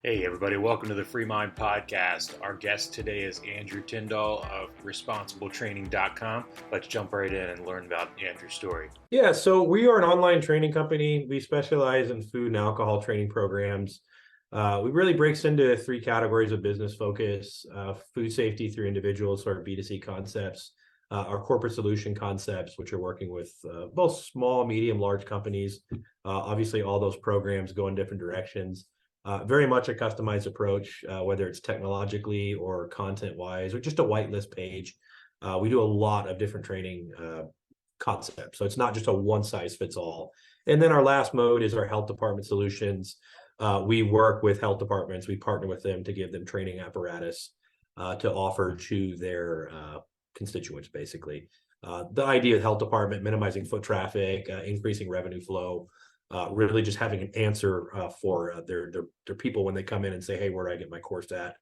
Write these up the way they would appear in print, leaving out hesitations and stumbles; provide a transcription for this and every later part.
Hey, everybody, welcome to the FreeMind Podcast. Our guest today is Andrew Tyndall of ResponsibleTraining.com. Let's jump right in and learn about Andrew's story. Yeah, so we are an online training company. We specialize in food and alcohol training programs. We really breaks into three categories of business focus: food safety through individuals, so our B2C concepts, our corporate solution concepts, which are working with both small, medium, large companies. Obviously, all those programs go in different directions. Very much a customized approach, whether it's technologically or content-wise, or just a whitelist page. We do a lot of different training concept. So it's not just a one size fits all. And then our last mode is our health department solutions. We work with health departments. We partner with them to give them training apparatus to offer to their constituents, basically. The idea of health department, minimizing foot traffic, increasing revenue flow, really just having an answer for their people when they come in and say, hey, where do I get my course at?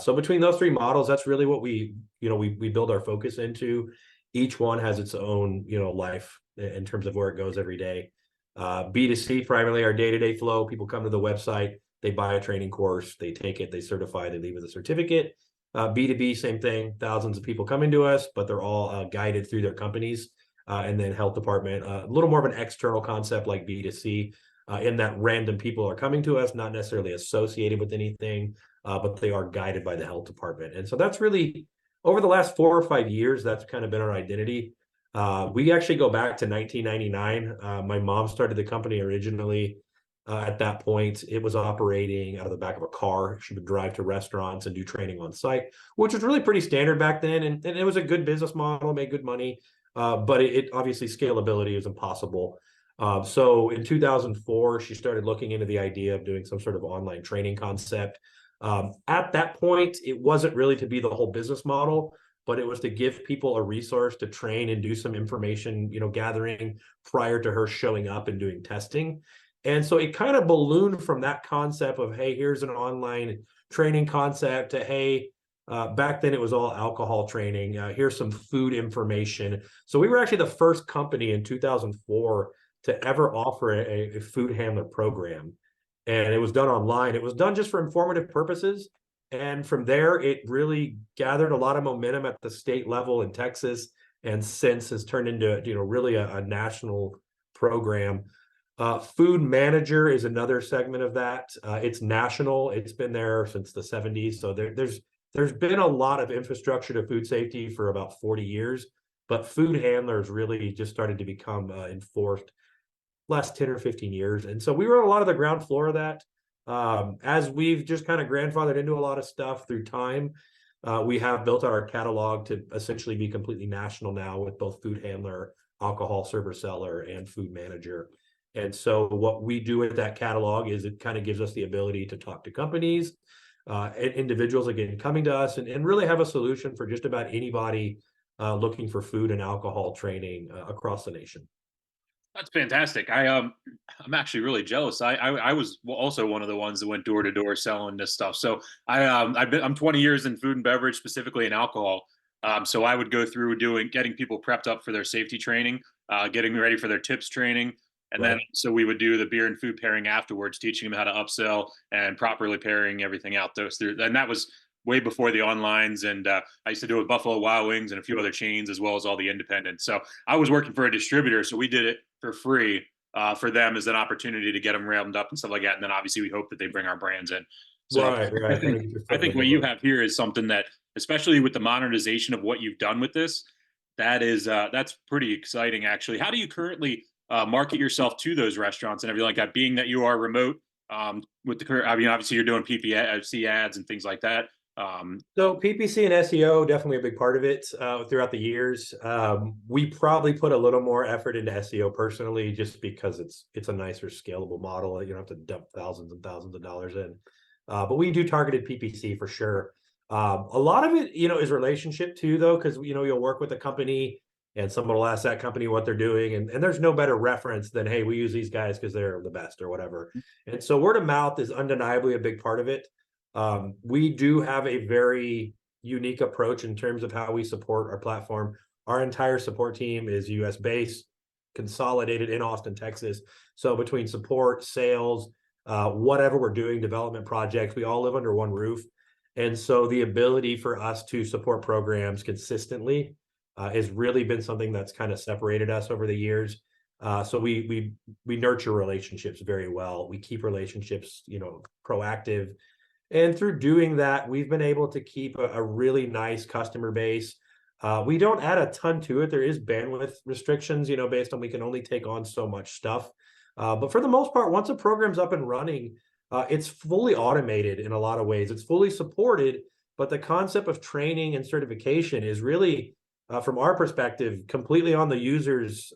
So between those three models, that's really what we build our focus into. Each one has its own, life in terms of where it goes every day. B2C, primarily our day-to-day flow. People come to the website, they buy a training course, they take it, they certify, they leave with a certificate. B2B, same thing. Thousands of people coming to us, but they're all guided through their companies. And then health department, a little more of an external concept like B2C, in that random people are coming to us, not necessarily associated with anything, but they are guided by the health department. And so that's really, over the last 4 or 5 years, that's kind of been our identity. We actually go back to 1999. My mom started the company originally. At that point, it was operating out of the back of a car. She would drive to restaurants and do training on site, which was really pretty standard back then. And it was a good business model, made good money. But it obviously scalability is impossible. So in 2004, she started looking into the idea of doing some sort of online training concept. At that point, it wasn't really to be the whole business model, but it was to give people a resource to train and do some information, gathering prior to her showing up and doing testing. And so it kind of ballooned from that concept of, hey, here's an online training concept to, hey, back then it was all alcohol training. Here's some food information. So we were actually the first company in 2004 to ever offer a food handler program. And it was done online. It was done just for informative purposes. And from there, it really gathered a lot of momentum at the state level in Texas, and since has turned into, really a national program. Food Manager is another segment of that. It's national. It's been there since the 70s. So there's been a lot of infrastructure to food safety for about 40 years, but food handlers really just started to become enforced last 10 or 15 years. And so we were on a lot of the ground floor of that. As we've just kind of grandfathered into a lot of stuff through time, we have built our catalog to essentially be completely national now with both food handler, alcohol server seller, and food manager. And so what we do with that catalog is it kind of gives us the ability to talk to companies, and individuals, again, coming to us and really have a solution for just about anybody looking for food and alcohol training across the nation. That's fantastic. I'm actually really jealous. I was also one of the ones that went door to door selling this stuff. So I'm 20 years in food and beverage, specifically in alcohol. So I would go through getting people prepped up for their safety training, getting ready for their tips training. And then so we would do the beer and food pairing afterwards, teaching them how to upsell and properly pairing everything out. And that was way before the onlines. And I used to do it with Buffalo Wild Wings and a few other chains, as well as all the independents. So I was working for a distributor. So we did it for free for them as an opportunity to get them ramped up and stuff like that. And then obviously we hope that they bring our brands in. So Right. I think what you have here is something that, especially with the modernization of what you've done with this, that's pretty exciting, actually. How do you currently market yourself to those restaurants and everything like that, being that you are remote with the current, obviously you're doing PPC ads and things like that. So PPC and SEO, definitely a big part of it throughout the years. We probably put a little more effort into SEO personally, just because it's a nicer scalable model. You don't have to dump thousands and thousands of dollars in. But we do targeted PPC for sure. A lot of it, is relationship too, though, because, you'll work with a company and someone will ask that company what they're doing. And there's no better reference than, hey, we use these guys because they're the best or whatever. And so word of mouth is undeniably a big part of it. We do have a very unique approach in terms of how we support our platform. Our entire support team is US based, consolidated in Austin, Texas. So between support, sales, whatever we're doing, development projects, we all live under one roof. And so the ability for us to support programs consistently has really been something that's kind of separated us over the years. So we nurture relationships very well. We keep relationships, proactive. And through doing that, we've been able to keep a really nice customer base. We don't add a ton to it. There is bandwidth restrictions, based on we can only take on so much stuff. But for the most part, once a program's up and running, it's fully automated in a lot of ways. It's fully supported, but the concept of training and certification is really, from our perspective, completely on the user's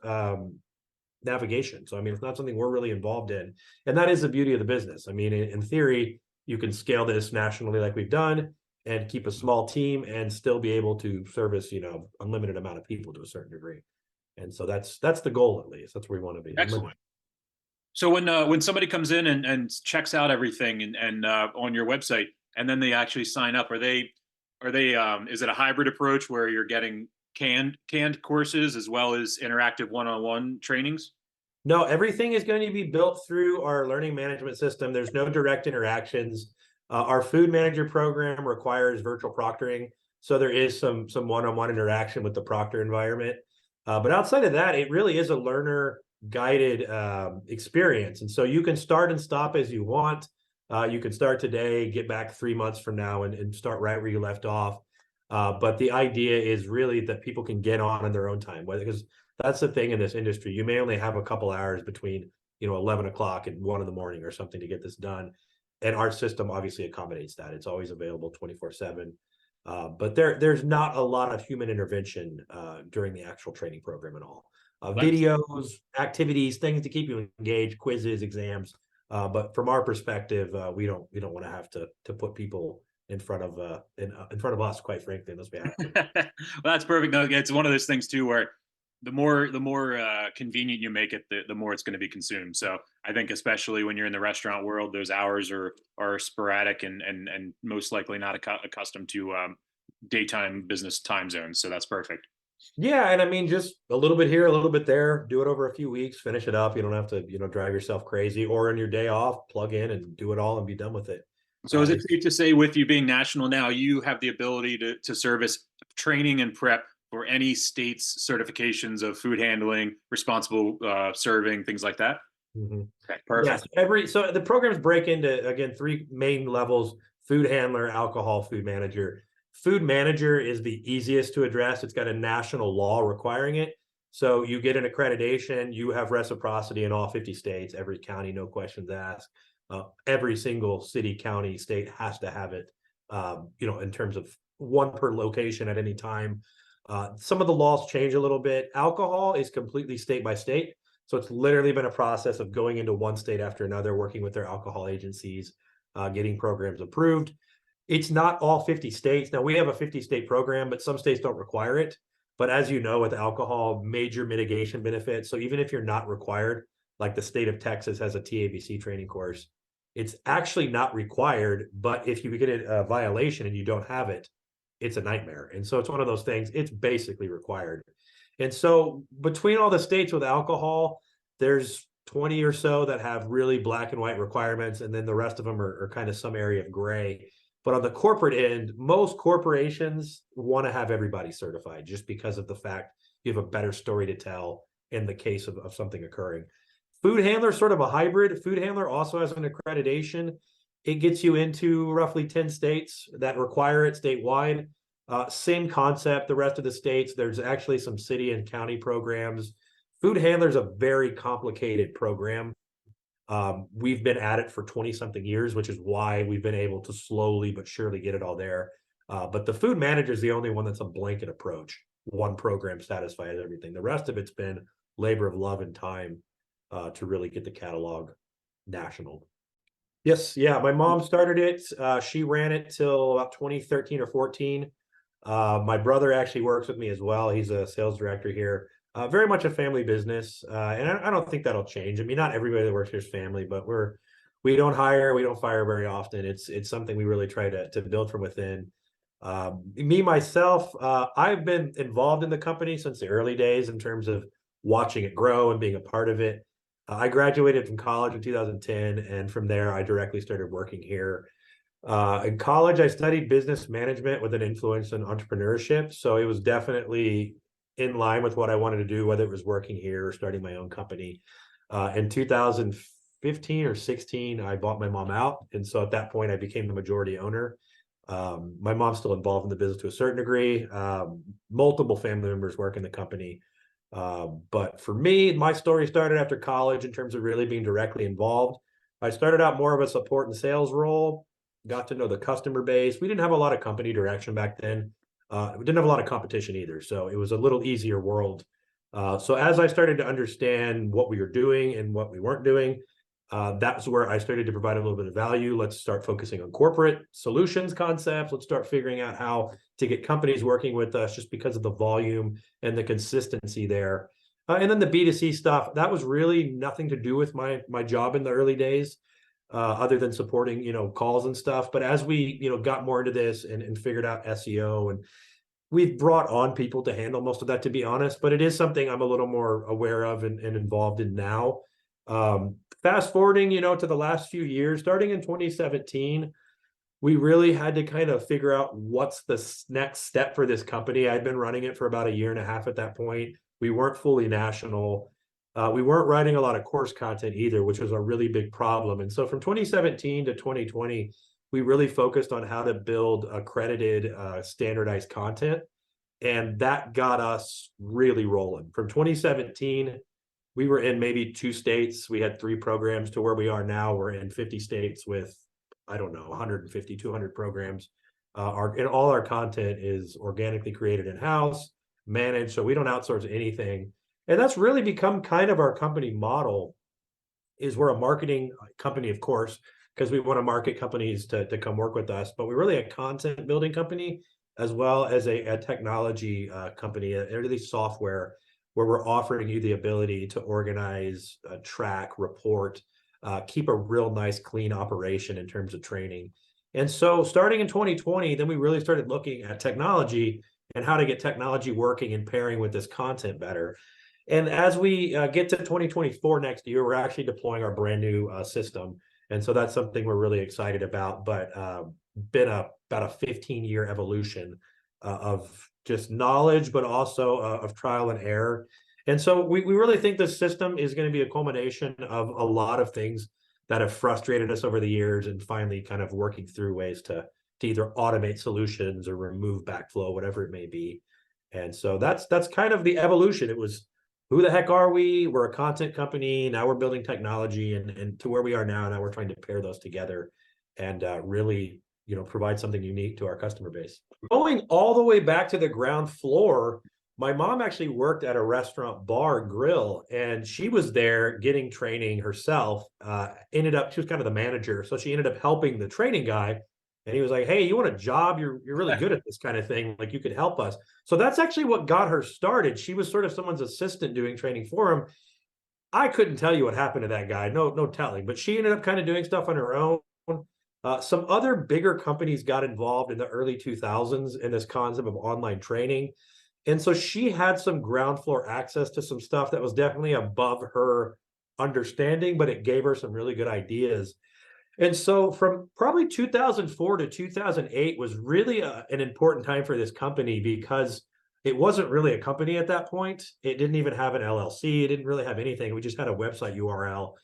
navigation. So, it's not something we're really involved in. And that is the beauty of the business. In theory, you can scale this nationally like we've done and keep a small team and still be able to service, unlimited amount of people to a certain degree. And so that's the goal, at least. That's where we want to be. Excellent. So when somebody comes in and checks out everything and on your website, and then they actually sign up, are they is it a hybrid approach where you're getting canned courses as well as interactive one-on-one trainings? No, everything is going to be built through our learning management system. There's no direct interactions. Our food manager program requires virtual proctoring, so there is some one-on-one interaction with the proctor environment. But outside of that, it really is a learner guided experience. And so you can start and stop as you want. You can start today, get back 3 months from now and start right where you left off. But the idea is really that people can get on in their own time, because that's the thing in this industry. You may only have a couple hours between, 11 o'clock and 1 in the morning or something to get this done. And our system obviously accommodates that. It's always available 24/7. But there's not a lot of human intervention during the actual training program at all. Videos, activities, things to keep you engaged, quizzes, exams. But from our perspective, we don't want to have to put people in front of us, quite frankly, unless we have to. Well, that's perfect. No, it's one of those things too, where the more convenient you make it, the more it's going to be consumed. So I think especially when you're in the restaurant world, those hours are sporadic and most likely not accustomed to daytime business time zones. So that's perfect. Yeah, and just a little bit here, a little bit there. Do it over a few weeks, finish it up. You don't have to, drive yourself crazy. Or on your day off, plug in and do it all and be done with it. So is it safe to say, with you being national now, you have the ability to service training and prep for any state's certifications of food handling, responsible serving, things like that? Mm-hmm. Okay, perfect. Yes, so the programs break into, again, 3 main levels: food handler, alcohol, food manager. Food manager is the easiest to address. It's got a national law requiring it. So you get an accreditation, you have reciprocity in all 50 states, every county, no questions asked. Every single city, county, state has to have it, in terms of 1 per location at any time. Some of the laws change a little bit. Alcohol is completely state by state. So it's literally been a process of going into one state after another, working with their alcohol agencies, getting programs approved. It's not all 50 states. Now, we have a 50-state program, but some states don't require it. But as you know, with alcohol, major mitigation benefits. So even if you're not required, like the state of Texas has a TABC training course, it's actually not required. But if you get a violation and you don't have it, it's a nightmare. And so it's one of those things, it's basically required. And so between all the states with alcohol, there's 20 or so that have really black and white requirements. And then the rest of them are kind of some area of gray. But on the corporate end, most corporations want to have everybody certified just because of the fact you have a better story to tell in the case of something occurring. Food handler is sort of a hybrid. Food handler also has an accreditation. It gets you into roughly 10 states that require it statewide. Same concept, the rest of the states. There's actually some city and county programs. Food handler is a very complicated program. We've been at it for 20-something years, which is why we've been able to slowly but surely get it all there. But the food manager is the only one that's a blanket approach. 1 program satisfies everything. The rest of it's been labor of love and time to really get the catalog national. Yes, yeah, my mom started it. She ran it till about 2013 or 14. My brother actually works with me as well. He's a sales director here. Very much a family business, and I don't think that'll change. Not everybody that works here is family, but we don't hire, we don't fire very often. It's something we really try to build from within. Me myself, I've been involved in the company since the early days in terms of watching it grow and being a part of it. I graduated from college in 2010, and from there, I directly started working here. In college, I studied business management with an influence in entrepreneurship. So it was definitely in line with what I wanted to do, whether it was working here or starting my own company. In 2015 or 16, I bought my mom out. And so at that point, I became the majority owner. My mom's still involved in the business to a certain degree. Multiple family members work in the company. But for me, my story started after college in terms of really being directly involved. I started out more of a support and sales role, got to know the customer base. We didn't have a lot of company direction back then. We didn't have a lot of competition either. So it was a little easier world. So as I started to understand what we were doing and what we weren't doing, that's where I started to provide a little bit of value. Let's start focusing on corporate solutions concepts. Let's start figuring out how to get companies working with us just because of the volume and the consistency there. And then the B2C stuff, that was really nothing to do with my job in the early days, other than supporting, calls and stuff. But as we, got more into this and figured out SEO, and we've brought on people to handle most of that, to be honest, but it is something I'm a little more aware of and involved in now. Fast forwarding, to the last few years, starting in 2017, we really had to kind of figure out what's the next step for this company. I'd been running it for about a year and a half at that point. We weren't fully national. We weren't writing a lot of course content either, which was a really big problem. And so from 2017 to 2020, we really focused on how to build accredited, standardized content. And that got us really rolling. From 2017, we were in maybe 2 states. We had 3 programs to where we are now. We're in 50 states with, I don't know, 150, 200 programs. And all our content is organically created in-house, managed, so we don't outsource anything. And that's really become kind of our company model. Is we're a marketing company, of course, because we want to market companies to come work with us, but we're really a content building company as well as a technology company, really software, where we're offering you the ability to organize, track, report, keep a real nice, clean operation in terms of training. And so starting in 2020, then we really started looking at technology and how to get technology working and pairing with this content better. And as we get to 2024 next year, we're actually deploying our brand new system. And so that's something we're really excited about, but been about a 15-year evolution of just knowledge, but also of trial and error. And so we really think this system is going to be a culmination of a lot of things that have frustrated us over the years, and finally kind of working through ways to either automate solutions or remove backflow, whatever it may be. And so that's kind of the evolution. It was, who the heck are we? We're a content company. Now we're building technology, and to where we are now we're trying to pair those together and really, provide something unique to our customer base. Going all the way back to the ground floor, my mom actually worked at a restaurant bar grill, and she was there getting training herself. She was kind of the manager. So she ended up helping the training guy. And he was like, "Hey, you want a job? You're really good at this kind of thing. Like, you could help us." So that's actually what got her started. She was sort of someone's assistant doing training for him. I couldn't tell you what happened to that guy. No telling. But she ended up kind of doing stuff on her own. Some other bigger companies got involved in the early 2000s in this concept of online training. And so she had some ground floor access to some stuff that was definitely above her understanding, but it gave her some really good ideas. And so from probably 2004 to 2008 was really an important time for this company, because it wasn't really a company at that point. It didn't even have an LLC. It didn't really have anything. We just had a website URL.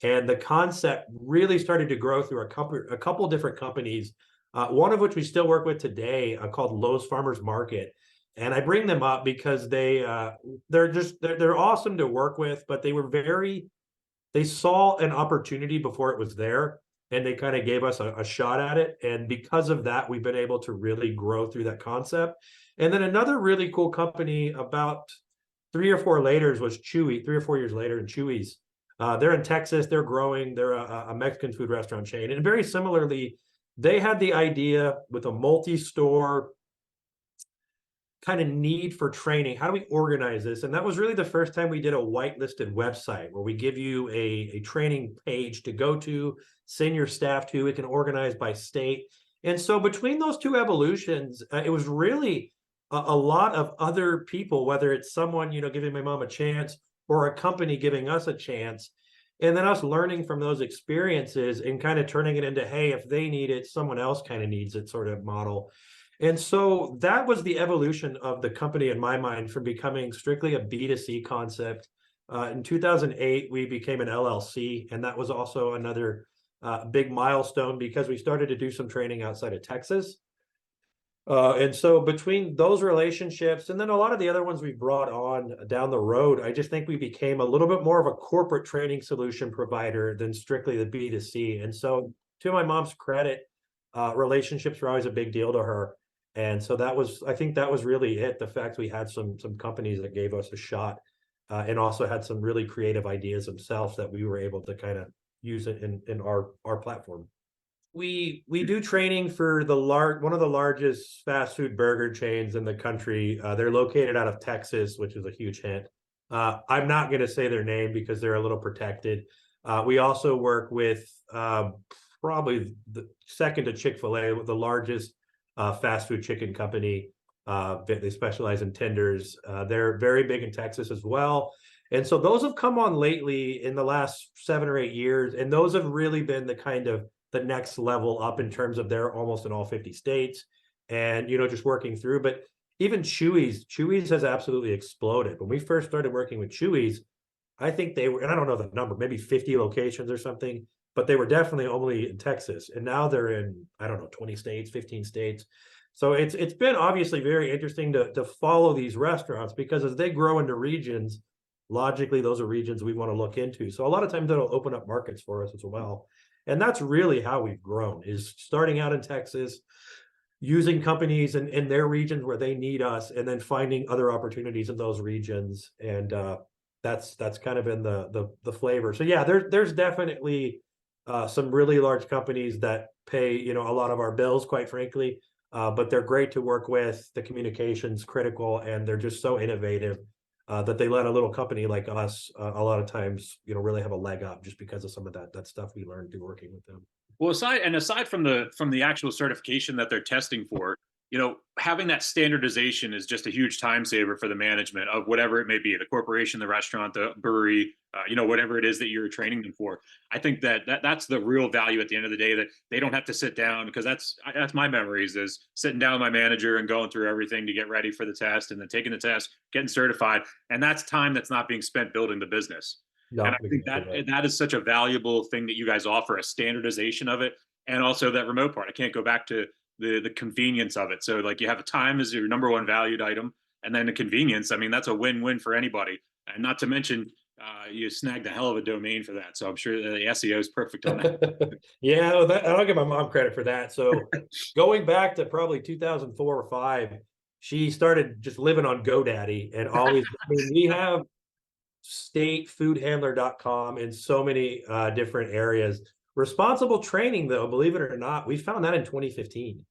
And the concept really started to grow through a couple different companies, one of which we still work with today, called Lowe's Farmers Market. And I bring them up because they're awesome to work with, but they saw an opportunity before it was there, and they kind of gave us a shot at it. And because of that, we've been able to really grow through that concept. And then another really cool company about 3 or 4 later was Chewy, 3 or 4 years later, and Chewy's. They're in Texas. They're growing. They're a Mexican food restaurant chain. And very similarly, they had the idea with a multi-store kind of need for training. How do we organize this? And that was really the first time we did a whitelisted website where we give you a training page to go to, send your staff to. It can organize by state. And so between those two evolutions, it was really a lot of other people, whether it's someone, giving my mom a chance or a company giving us a chance. and then us learning from those experiences and kind of turning it into, hey, if they need it, someone else kind of needs it sort of model. And so that was the evolution of the company in my mind, from becoming strictly a B2C concept. In 2008, we became an LLC, and that was also another big milestone because we started to do some training outside of Texas. And so between those relationships and then a lot of the other ones we brought on down the road, I just think we became a little bit more of a corporate training solution provider than strictly the B2C. And so, to my mom's credit, relationships were always a big deal to her. And so I think that was really it. The fact we had some companies that gave us a shot, and also had some really creative ideas themselves that we were able to kind of use it in our platform. We do training for one of the largest fast food burger chains in the country. They're located out of Texas, which is a huge hint. I'm not going to say their name because they're a little protected. We also work with probably the second to Chick-fil-A, the largest fast food chicken company. They specialize in tenders. They're very big in Texas as well. And so those have come on lately in the last 7 or 8 years. And those have really been the kind of the next level up in terms of they're almost in all 50 states and, just working through. But even Chewy's has absolutely exploded. When we first started working with Chewy's, I think they were, and I don't know the number, maybe 50 locations or something, but they were definitely only in Texas. And now they're in, I don't know, 20 states, 15 states. So it's been obviously very interesting to follow these restaurants, because as they grow into regions, logically, those are regions we want to look into. So a lot of times that'll open up markets for us as well. And that's really how we've grown, is starting out in Texas, using companies in their regions where they need us, and then finding other opportunities in those regions. And that's kind of been the flavor. So yeah, there's definitely some really large companies that pay, a lot of our bills, quite frankly. But they're great to work with. The communication's critical, and they're just so innovative that they let a little company like us a lot of times, really have a leg up just because of some of that stuff we learned through working with them. Well, aside from the actual certification that they're testing for, having that standardization is just a huge time saver for the management of whatever it may be, the corporation, the restaurant, the brewery, whatever it is that you're training them for. I think that's the real value at the end of the day, that they don't have to sit down, because that's my memories, is sitting down with my manager and going through everything to get ready for the test, and then taking the test, getting certified. And that's time that's not being spent building the business. No, and I think that is such a valuable thing that you guys offer, a standardization of it, and also that remote part. I can't go back to the convenience of it. So like, you have time as your number one valued item, and then the convenience. I mean, that's a win-win for anybody. And not to mention, you snagged a hell of a domain for that. So I'm sure the SEO is perfect on that. Yeah, I'll give my mom credit for that. So going back to probably 2004 or 5, she started just living on GoDaddy, and always, we have statefoodhandler.com in so many different areas. Responsible training, though, believe it or not, we found that in 2015.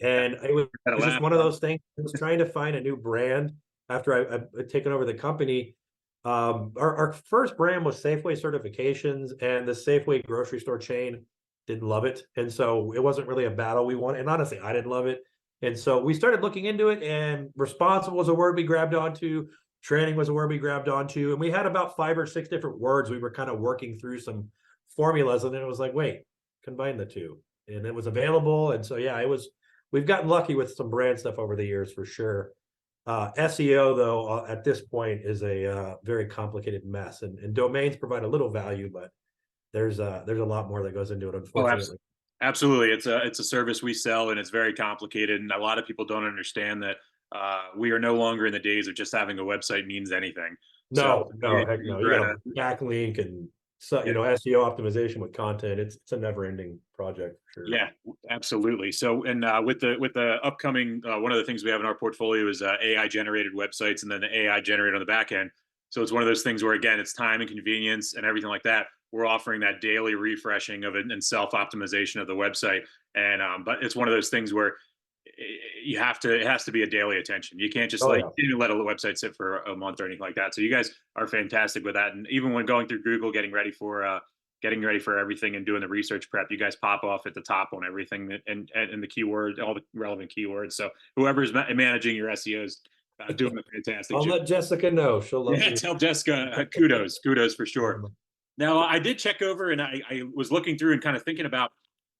And it was just one of those things. I was trying to find a new brand after I'd taken over the company. Our first brand was Safeway certifications, and the Safeway grocery store chain didn't love it. And so it wasn't really a battle we won. And honestly, I didn't love it. And so we started looking into it, and responsible was a word we grabbed onto. Training was a word we grabbed onto. And we had about 5 or 6 different words. We were kind of working through some formulas, and then it was like, wait, combine the two. And it was available. And so, yeah, we've gotten lucky with some brand stuff over the years for sure. SEO, though, at this point is a very complicated mess, and domains provide a little value, but there's a lot more that goes into it, unfortunately. Absolutely. It's a service we sell, and it's very complicated. And a lot of people don't understand that we are no longer in the days of just having a website means anything. No, heck no. You got a backlink and SEO optimization with content. It's a never-ending project for sure. Yeah, absolutely. So, and with the upcoming, one of the things we have in our portfolio is AI generated websites, and then the AI generated on the back end. So it's one of those things where, again, it's time and convenience and everything like that. We're offering that daily refreshing of it and self optimization of the website. And but it's one of those things where it has to be a daily attention. You can't just you can't let a website sit for a month or anything like that. So you guys are fantastic with that. And even when going through Google, getting ready for everything and doing the research prep, you guys pop off at the top on everything and the keyword, all the relevant keywords. So whoever's managing your SEOs doing a fantastic job. I'll let Jessica know. She'll love tell Jessica kudos for sure. Now, I did check over and I was looking through and kind of thinking about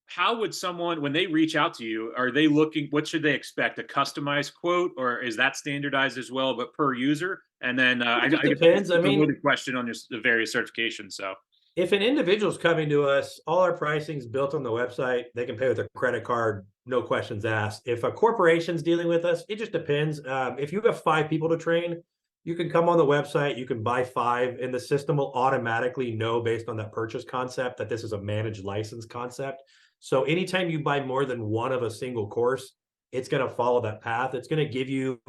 how would someone, when they reach out to you, are they looking, what should they expect? A customized quote, or is that standardized as well, but per user? And then It I just guess depends. I it's a mean, loaded question on the various certifications. So, if an individual's coming to us, all our pricing is built on the website. They can pay with a credit card, no questions asked. If a corporation's dealing with us, it just depends. If you have 5 people to train, you can come on the website, you can buy 5, and the system will automatically know based on that purchase concept that this is a managed license concept. So anytime you buy more than one of a single course, it's going to follow that path. It's going to give you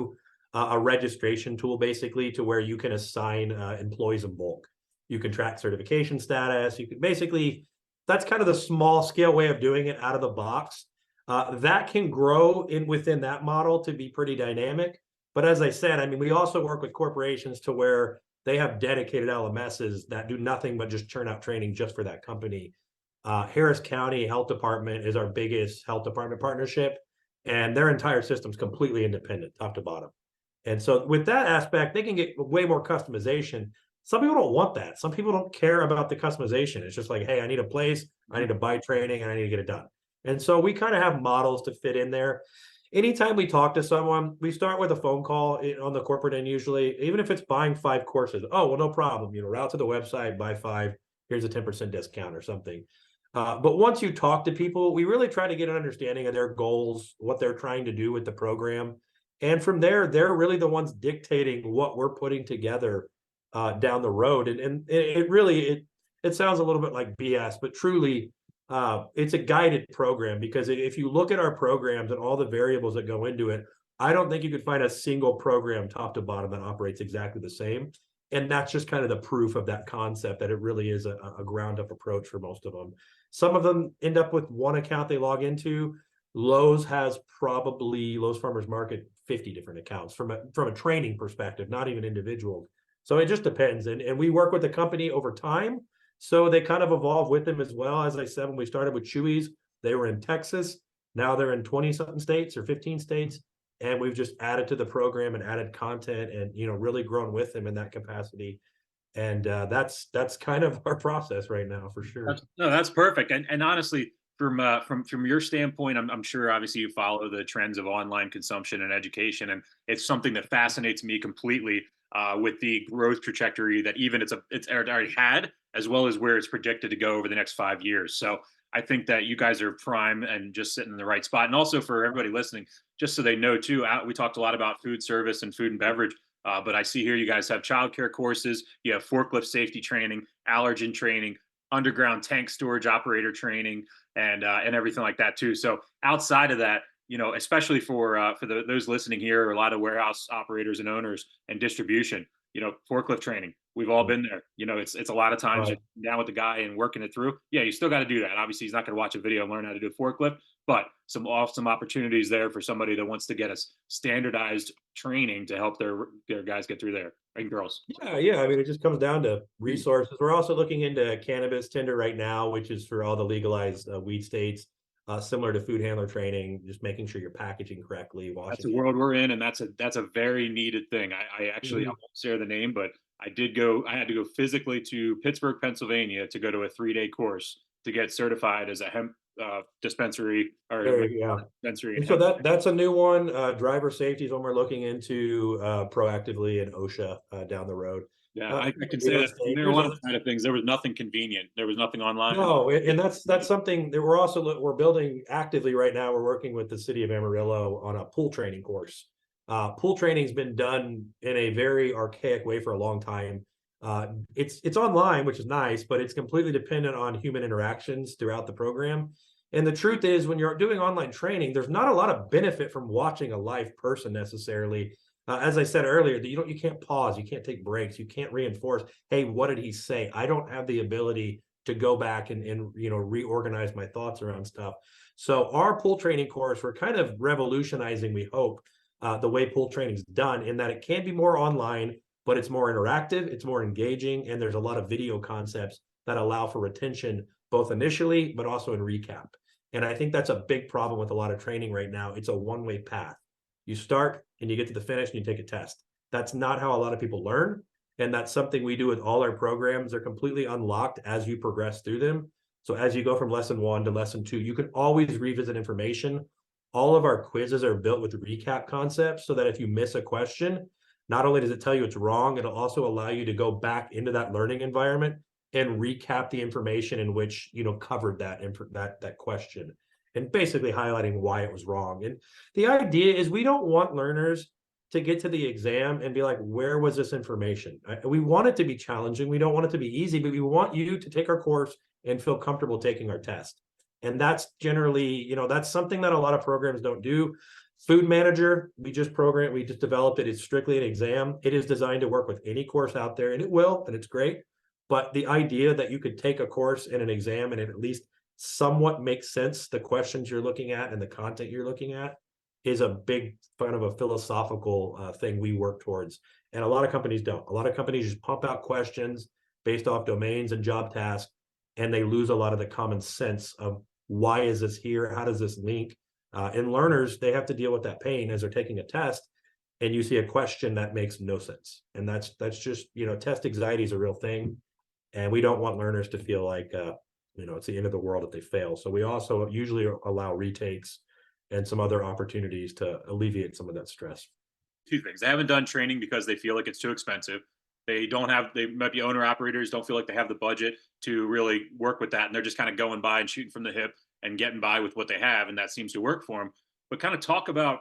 a registration tool basically to where you can assign employees in bulk. You can track certification status. You can basically, that's kind of the small scale way of doing it out of the box. That can grow within that model to be pretty dynamic. But as I said, I mean, we also work with corporations to where they have dedicated LMSs that do nothing but just churn out training just for that company. Harris County Health Department is our biggest health department partnership, and their entire system's completely independent, top to bottom. And so with that aspect, they can get way more customization. Some people don't want that. Some people don't care about the customization. It's just like, hey, I need a place, I need to buy training, and I need to get it done. And so we kind of have models to fit in there. Anytime we talk to someone, we start with a phone call on the corporate end usually, even if it's buying 5 courses. Oh, well, no problem. Route to the website, buy 5, here's a 10% discount or something. But once you talk to people, we really try to get an understanding of their goals, what they're trying to do with the program. And from there, they're really the ones dictating what we're putting together down the road. And it really, it sounds a little bit like BS, but truly, it's a guided program, because if you look at our programs and all the variables that go into it, I don't think you could find a single program top to bottom that operates exactly the same. And that's just kind of the proof of that concept, that it really is a ground up approach for most of them. Some of them end up with one account they log into. Lowe's Farmers Market, 50 different accounts from a training perspective, not even individual. So it just depends. And we work with the company over time. So they kind of evolve with them as well. As I said, when we started with Chewy's, they were in Texas. Now they're in 20 something states or 15 states. And we've just added to the program and added content and, really grown with them in that capacity. And that's kind of our process right now, for sure. That's perfect. And honestly, from your standpoint, I'm sure obviously you follow the trends of online consumption and education, and it's something that fascinates me completely with the growth trajectory that even it's already had, as well as where it's projected to go over the next 5 years. So I think that you guys are prime and just sitting in the right spot. And also for everybody listening, just so they know too, we talked a lot about food service and food and beverage. But I see here you guys have childcare courses, you have forklift safety training, allergen training, underground tank storage operator training, and everything like that too. So outside of that, especially for those listening here, a lot of warehouse operators and owners and distribution, forklift training. We've all been there. It's a lot of times Right. you're down with the guy and working it through. Yeah, you still got to do that. Obviously, he's not going to watch a video and learn how to do a forklift, but some awesome opportunities there for somebody that wants to get us standardized training to help their guys get through there, and girls. Yeah. I mean, it just comes down to resources. We're also looking into cannabis tender right now, which is for all the legalized weed states, similar to food handler training, just making sure you're packaging correctly, That's washing the it. world we're in, and that's a very needed thing. I actually, I Mhm. won't share the name, but I had to go physically to Pittsburgh, Pennsylvania to go to a 3-day course to get certified as a hemp dispensary Yeah. dispensary and And so hemp. that's a new one. Driver safety is one we're looking into proactively, and OSHA down the road. Yeah, I can say Real that from the estate. There's marijuana other. side of things, there was nothing convenient. There was nothing online. No, and that's something that we're building actively right now. We're working with the city of Amarillo on a pool training course. Pool training's been done in a very archaic way for a long time. It's online, which is nice, but it's completely dependent on human interactions throughout the program. And the truth is, when you're doing online training, there's not a lot of benefit from watching a live person necessarily. As I said earlier, that you can't pause, you can't take breaks, you can't reinforce. Hey, what did he say? I don't have the ability to go back and reorganize my thoughts around stuff. So our pool training course, we're kind of revolutionizing, we hope, the way pool training is done, in that it can be more online, but it's more interactive, it's more engaging, and there's a lot of video concepts that allow for retention, both initially, but also in recap. And I think that's a big problem with a lot of training right now. It's a one-way path. You start and you get to the finish and you take a test. That's not how a lot of people learn. And that's something we do with all our programs. They're completely unlocked as you progress through them. So as you go from lesson 1 to lesson 2, you can always revisit information. All of our quizzes are built with recap concepts so that if you miss a question, not only does it tell you it's wrong, it'll also allow you to go back into that learning environment and recap the information in which covered that question, and basically highlighting why it was wrong. And the idea is we don't want learners to get to the exam and be like, where was this information? We want it to be challenging. We don't want it to be easy, but we want you to take our course and feel comfortable taking our test. And that's generally, that's something that a lot of programs don't do. Food Manager, we just developed it. It's strictly an exam. It is designed to work with any course out there, and it will, and it's great. But the idea that you could take a course and an exam and it at least somewhat makes sense, the questions you're looking at and the content you're looking at, is a big kind of a philosophical thing we work towards. And a lot of companies don't. A lot of companies just pump out questions based off domains and job tasks, and they lose a lot of the common sense of why is this here? How does this link? And learners, they have to deal with that pain as they're taking a test, and you see a question that makes no sense. And that's just, test anxiety is a real thing. And we don't want learners to feel like, it's the end of the world if they fail. So we also usually allow retakes and some other opportunities to alleviate some of that stress. 2 things. They haven't done training because they feel like it's too expensive. They might be owner operators, don't feel like they have the budget to really work with that. And they're just kind of going by and shooting from the hip and getting by with what they have. And that seems to work for them. But kind of talk about,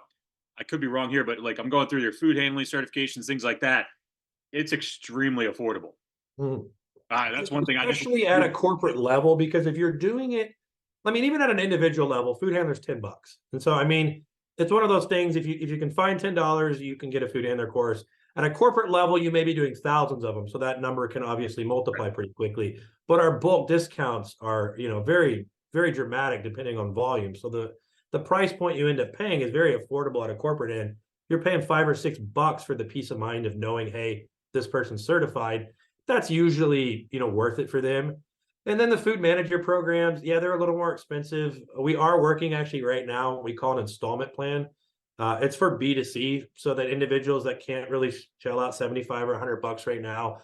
I could be wrong here, but like I'm going through their food handling certifications, things like that. It's extremely affordable. That's one thing. Especially at a corporate level, because if you're doing it, even at an individual level, food handler's $10. And so, it's one of those things. If you can find $10, you can get a food handler course. At a corporate level, you may be doing thousands of them, so that number can obviously multiply pretty quickly. But our bulk discounts are, very, very dramatic depending on volume. So the price point you end up paying is very affordable at a corporate end. You're paying $5 or $6 for the peace of mind of knowing, hey, this person's certified. That's usually, worth it for them. And then the food manager programs, they're a little more expensive. We are working actually right now, we call an installment plan. It's for B2C, so that individuals that can't really shell out $75 or $100 right now,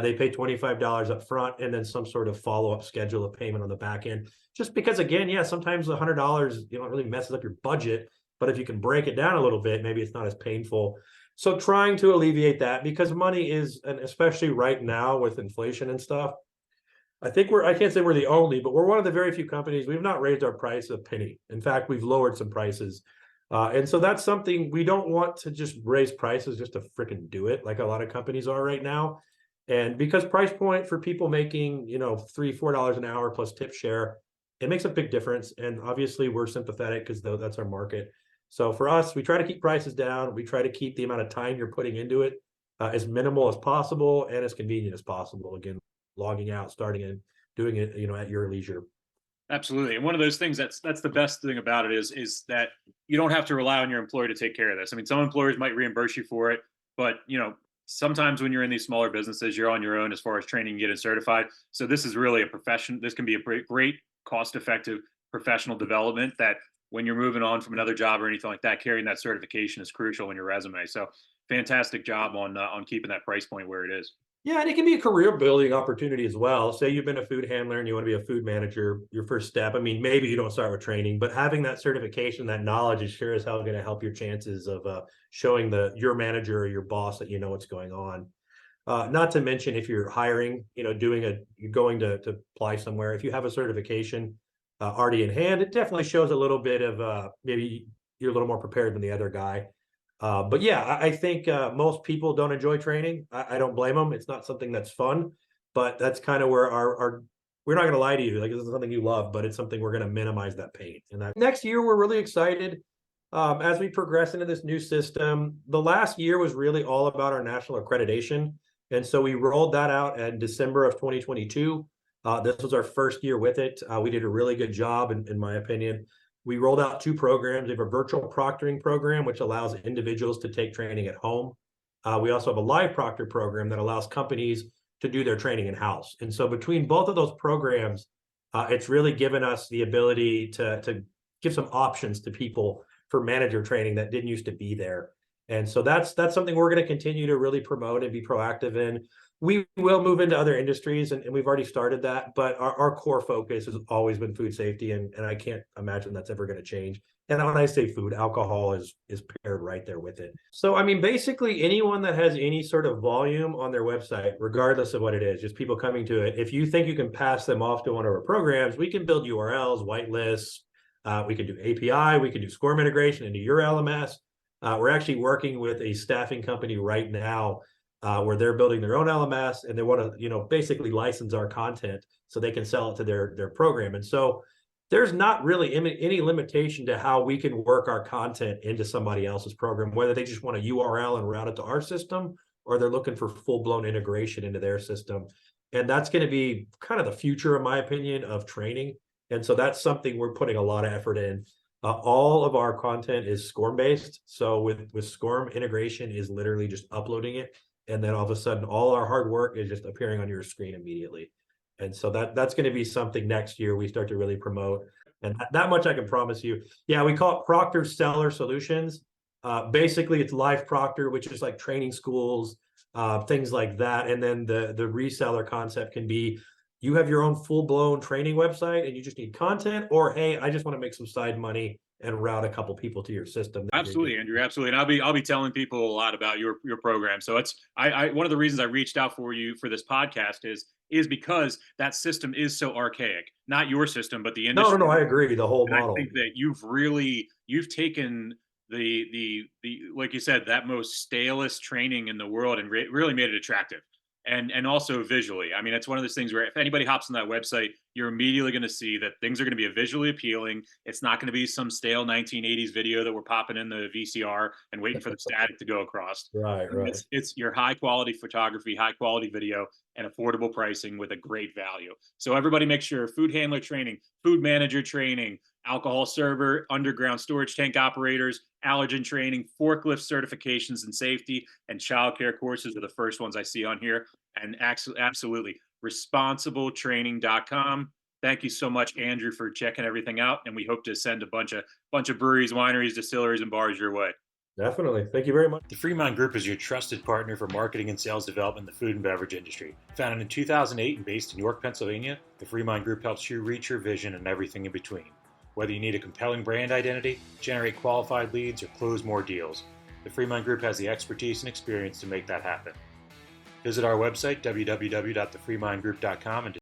they pay $25 up front and then some sort of follow-up schedule of payment on the back end. Just because, again, sometimes the $100, really messes up your budget. But if you can break it down a little bit, maybe it's not as painful. So trying to alleviate that, because money is, and especially right now with inflation and stuff, I can't say we're the only, but we're one of the very few companies, we've not raised our price a penny. In fact, we've lowered some prices. And so that's something we don't want to just raise prices just to freaking do it like a lot of companies are right now. And because price point for people making, $3-4 an hour plus tip share, it makes a big difference. And obviously we're sympathetic because that's our market. So for us, we try to keep prices down. We try to keep the amount of time you're putting into it as minimal as possible and as convenient as possible. Again, logging out, starting and doing it, at your leisure. Absolutely. And one of those things that's the best thing about it is that you don't have to rely on your employer to take care of this. Some employers might reimburse you for it, but sometimes when you're in these smaller businesses, you're on your own as far as training and getting certified. So this is really a profession. This can be a great cost-effective professional development that when you're moving on from another job or anything like that, carrying that certification is crucial in your resume. So fantastic job on keeping that price point where it is. Yeah, and it can be a career building opportunity as well. Say you've been a food handler and you want to be a food manager, your first step. Maybe you don't start with training, but having that certification, that knowledge is sure as hell going to help your chances of showing your manager or your boss that you know what's going on. Not to mention if you're hiring, you're going to apply somewhere. If you have a certification already in hand, it definitely shows a little bit of maybe you're a little more prepared than the other guy. But yeah, I think most people don't enjoy training. I don't blame them. It's not something that's fun, but that's kind of where we're not going to lie to you. Like, this is something you love, but it's something we're going to minimize that pain. And that next year, we're really excited as we progress into this new system. The last year was really all about our national accreditation. And so we rolled that out in December of 2022. This was our first year with it. We did a really good job, in my opinion. We rolled out 2 programs. We have a virtual proctoring program, which allows individuals to take training at home. We also have a live proctor program that allows companies to do their training in-house. And so between both of those programs, it's really given us the ability to give some options to people for manager training that didn't used to be there. And so that's something we're going to continue to really promote and be proactive in. We will move into other industries, and we've already started that, but our core focus has always been food safety, and I can't imagine that's ever going to change. And when I say food, alcohol is paired right there with it. So I mean, basically anyone that has any sort of volume on their website, regardless of what it is, just people coming to it, if you think you can pass them off to one of our programs, we can build URLs, whitelists, we can do API, we can do SCORM integration into your LMS. We're actually working with a staffing company right now where they're building their own LMS, and they want to, basically license our content so they can sell it to their program. And so there's not really any limitation to how we can work our content into somebody else's program, whether they just want a URL and route it to our system, or they're looking for full-blown integration into their system. And that's going to be kind of the future, in my opinion, of training. And so that's something we're putting a lot of effort in. All of our content is SCORM based. So with SCORM, integration is literally just uploading it. And then all of a sudden, all our hard work is just appearing on your screen immediately. And so that's going to be something next year we start to really promote. And that much I can promise you. Yeah, we call it Proctor Seller Solutions. Basically, it's Live Proctor, which is like training schools, things like that. And then the reseller concept can be, you have your own full-blown training website and you just need content, or hey, I just want to make some side money and route a couple people to your system. Absolutely, Andrew. Absolutely. And I'll be telling people a lot about your program. So it's I one of the reasons I reached out for you for this podcast is because that system is so archaic. Not your system, but the industry. No, I agree. The whole model. I think that you've taken the like you said, that most stalest training in the world and really made it attractive. And also visually. I mean, it's one of those things where if anybody hops on that website, you're immediately going to see that things are going to be visually appealing. It's not going to be some stale 1980s video that we're popping in the VCR and waiting for the static to go across. Right. It's your high quality photography, high quality video, and affordable pricing with a great value. So everybody make sure food handler training, food manager training, alcohol server, underground storage tank operators, allergen training, forklift certifications and safety, and childcare courses are the first ones I see on here. And absolutely, responsibletraining.com. Thank you so much, Andrew, for checking everything out. And we hope to send a bunch of breweries, wineries, distilleries, and bars your way. Definitely. Thank you very much. The FreeMind Group is your trusted partner for marketing and sales development in the food and beverage industry. Founded in 2008 and based in York, Pennsylvania, the FreeMind Group helps you reach your vision and everything in between. Whether you need a compelling brand identity, generate qualified leads, or close more deals, the FreeMind Group has the expertise and experience to make that happen. Visit our website, www.thefreemindgroup.com, and